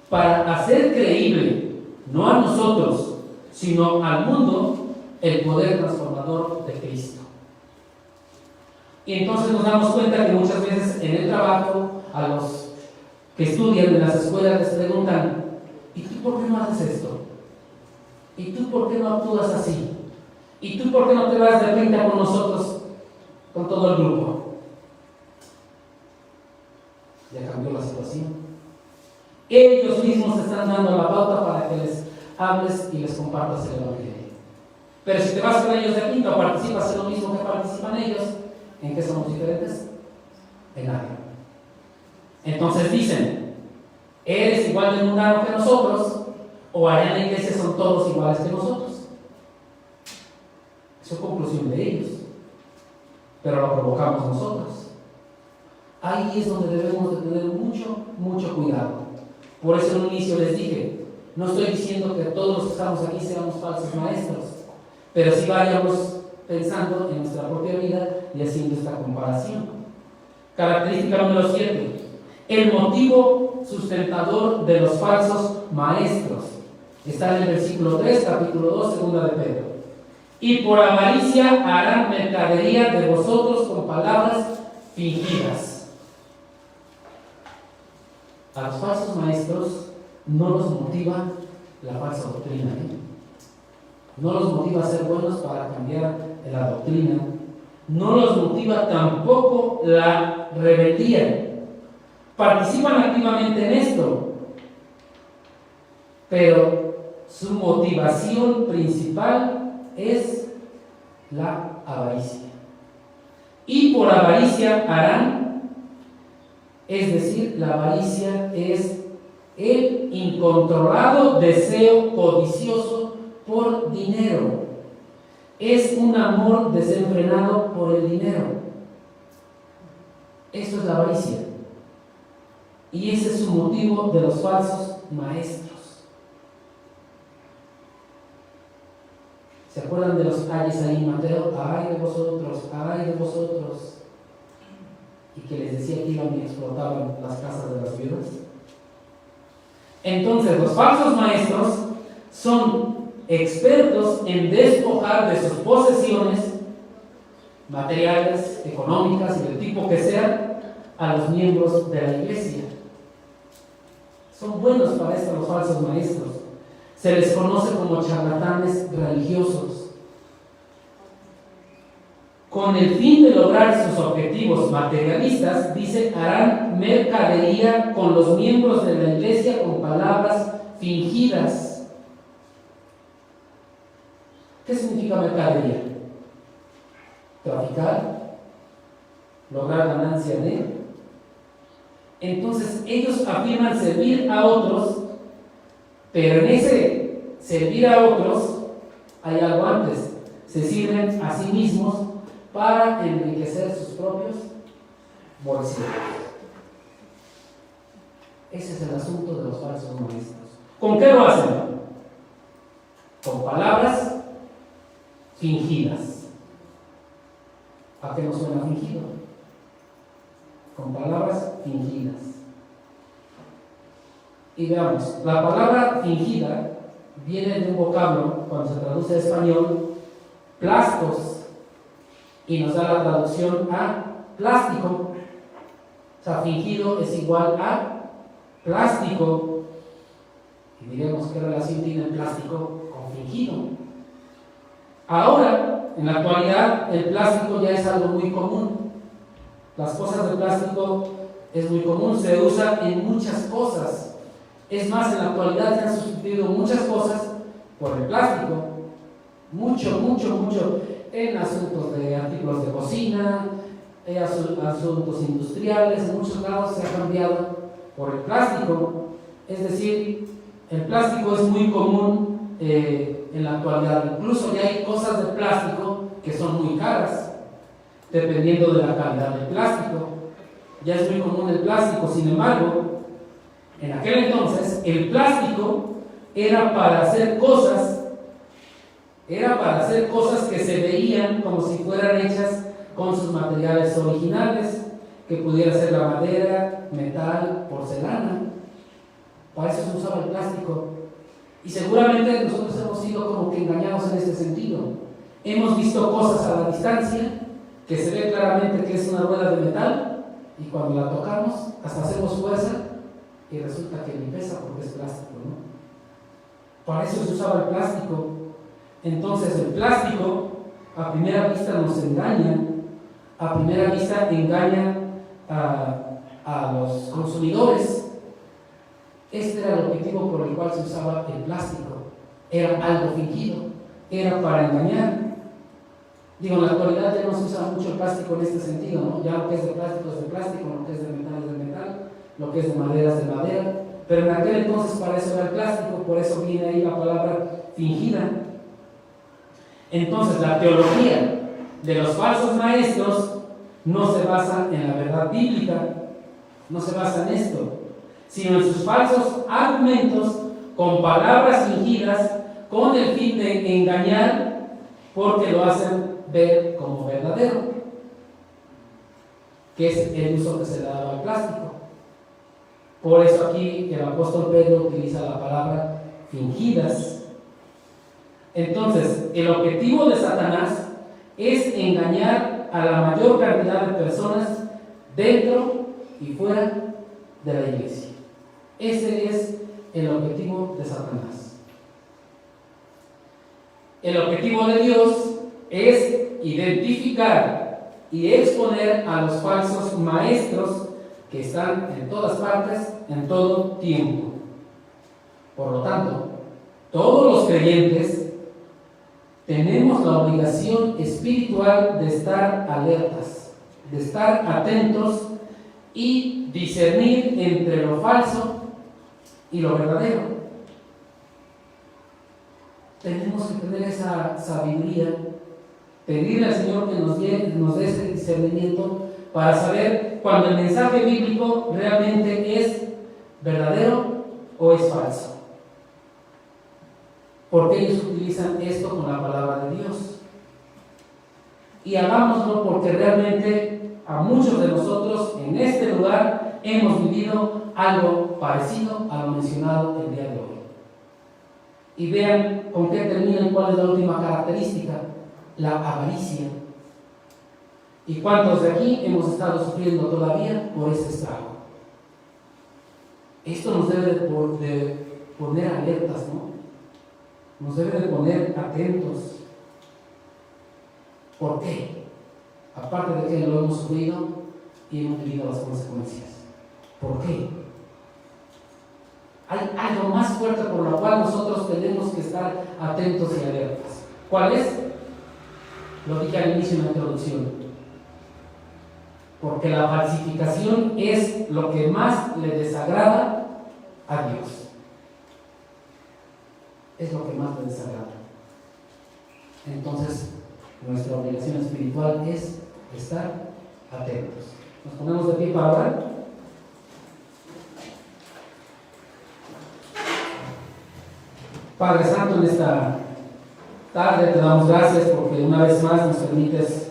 para hacer creíble, no a nosotros, sino al mundo, el poder transformador de Cristo. Y entonces nos damos cuenta que muchas veces en el trabajo, a los que estudian en las escuelas les preguntan: ¿y tú por qué no haces esto? ¿Y tú por qué no actúas así? ¿Y tú por qué no te vas de pinta con nosotros, con todo el grupo? Ya cambió la situación. Ellos mismos te están dando la pauta para que les hables y les compartas el evangelio. Pero si te vas con ellos de pinta o participas en lo mismo que participan ellos, ¿en qué somos diferentes? En nada. Entonces dicen: ¿eres igual de mundano que nosotros? ¿O allá en la iglesia son todos iguales que nosotros? Eso es conclusión de ellos, pero lo provocamos nosotros. Ahí es donde debemos de tener mucho cuidado. Por eso en un inicio les dije: no estoy diciendo que todos los que estamos aquí seamos falsos maestros, pero sí vayamos pensando en nuestra propia vida y haciendo esta comparación. Característica número 7: el motivo sustentador de los falsos maestros. Está en el versículo 3, capítulo 2, segunda de Pedro. Y por avaricia harán mercadería de vosotros con palabras fingidas. A los falsos maestros no los motiva la falsa doctrina, no los motiva a ser buenos para cambiar la doctrina, no los motiva tampoco la rebeldía. Participan activamente en esto, pero su motivación principal es la avaricia. Y por avaricia harán, es decir, la avaricia es el incontrolado deseo codicioso por dinero. Es un amor desenfrenado por el dinero. Esto es la avaricia. Y ese es su motivo de los falsos maestros. ¿Se acuerdan de los ayes ahí en Mateo? Ay de vosotros, ay de vosotros. Y que les decía que iban y explotaban las casas de las viudas. Entonces, los falsos maestros son expertos en despojar de sus posesiones materiales, económicas y del tipo que sean a los miembros de la iglesia. Son buenos para esto los falsos maestros. Se les conoce como charlatanes religiosos. Con el fin de lograr sus objetivos materialistas, dice, harán mercadería con los miembros de la iglesia con palabras fingidas. ¿Qué significa mercadería? Traficar, lograr ganancia de él. Entonces ellos afirman servir a otros, pero en ese servir a otros hay algo antes. Se sirven a sí mismos para enriquecer sus propios bolsillos. Ese es el asunto de los falsos maestros. ¿Con qué lo hacen? Con palabras fingidas. ¿A qué nos suena fingido? Con palabras fingidas. Y veamos, la palabra fingida viene de un vocablo, cuando se traduce a español, plastos, y nos da la traducción a plástico. O sea, fingido es igual a plástico. Y diremos qué relación tiene el plástico con fingido. Ahora, en la actualidad, el plástico ya es algo muy común. Las cosas de plástico es muy común, se usa en muchas cosas. Es más, en la actualidad se han sustituido muchas cosas por el plástico. Mucho en asuntos de artículos de cocina, en asuntos industriales, en muchos lados se ha cambiado por el plástico. Es decir, el plástico es muy común en la actualidad. Incluso ya hay cosas de plástico que son muy caras, dependiendo de la calidad del plástico. Ya es muy común el plástico. Sin embargo, en aquel entonces el plástico era para hacer cosas que se veían como si fueran hechas con sus materiales originales, que pudiera ser la madera, metal, porcelana. Para eso se usaba el plástico. Y seguramente nosotros hemos sido como que engañados en este sentido. Hemos visto cosas a la distancia que se ve claramente que es una rueda de metal, y cuando la tocamos hasta hacemos fuerza y resulta que ni pesa porque es plástico, ¿no? Para eso se usaba el plástico. Entonces el plástico a primera vista nos engaña, a primera vista engaña a los consumidores. Este era el objetivo por el cual se usaba el plástico. Era algo fingido, era para engañar. Digo, en la actualidad ya no se usa mucho el plástico en este sentido, ¿no? Ya lo que es de plástico es de plástico, lo que es de metal es de metal, lo que es de madera es de madera. Pero en aquel entonces para eso era el plástico, por eso viene ahí la palabra fingida. Entonces la teología de los falsos maestros no se basa en la verdad bíblica, no se basa en esto, sino en sus falsos argumentos con palabras fingidas con el fin de engañar, porque lo hacen ver como verdadero, que es el uso que se le da al plástico. Por eso aquí el apóstol Pedro utiliza la palabra fingidas. Entonces, el objetivo de Satanás es engañar a la mayor cantidad de personas dentro y fuera de la iglesia. Ese es el objetivo de Satanás. El objetivo de Dios es identificar y exponer a los falsos maestros que están en todas partes, en todo tiempo. Por lo tanto, todos los creyentes tenemos la obligación espiritual de estar alertas, de estar atentos y discernir entre lo falso y lo verdadero. Tenemos que tener esa sabiduría, pedirle al Señor que nos dé ese discernimiento para saber cuando el mensaje bíblico realmente es verdadero o es falso. Porque ellos utilizan esto con la palabra de Dios. Y hagámoslo porque realmente a muchos de nosotros en este lugar hemos vivido algo parecido a lo mencionado el día de hoy. Y vean con qué termina y cuál es la última característica: la avaricia. ¿Y cuántos de aquí hemos estado sufriendo todavía por ese estrago? Esto nos debe de poner alertas, ¿no? Nos debe de poner atentos. ¿Por qué? Aparte de que lo hemos sufrido y hemos vivido las consecuencias. ¿Por qué? Hay algo más fuerte por lo cual nosotros tenemos que estar atentos y alertas. ¿Cuál es? Lo dije al inicio en la introducción. Porque la falsificación es lo que más le desagrada a Dios. Es lo que más le desagrada. Entonces, nuestra obligación espiritual es estar atentos. Nos ponemos de pie para orar. Padre Santo, en esta tarde te damos gracias porque una vez más nos permites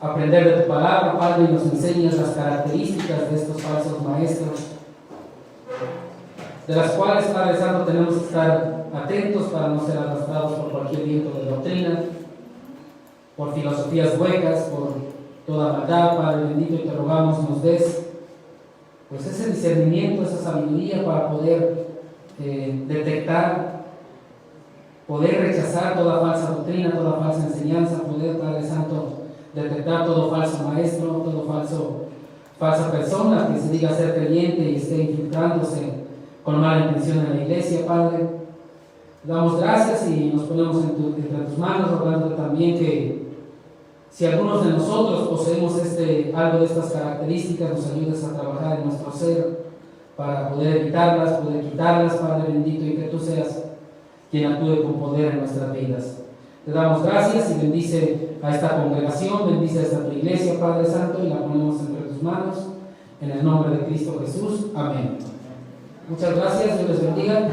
aprender de tu palabra, Padre, y nos enseñas las características de estos falsos maestros, de las cuales, Padre Santo, tenemos que estar atentos para no ser arrastrados por cualquier viento de doctrina, por filosofías huecas, por toda maldad. Padre bendito, y te rogamos nos des pues ese discernimiento, esa sabiduría para poder detectar, poder rechazar toda falsa doctrina, toda falsa enseñanza, poder, Padre Santo, detectar todo falso maestro, todo falsa persona que se diga ser creyente y esté infiltrándose con mala intención en la iglesia. Padre, damos gracias y nos ponemos entre tus manos, rogando también que si algunos de nosotros poseemos algo de estas características, nos ayudes a trabajar en nuestro ser para poder evitarlas, poder quitarlas, Padre bendito, y que tú seas quien actúe con poder en nuestras vidas. Te damos gracias y bendice a esta congregación, bendice a esta tu iglesia, Padre Santo, y la ponemos entre tus manos, en el nombre de Cristo Jesús. Amén. Muchas gracias, Dios les bendiga.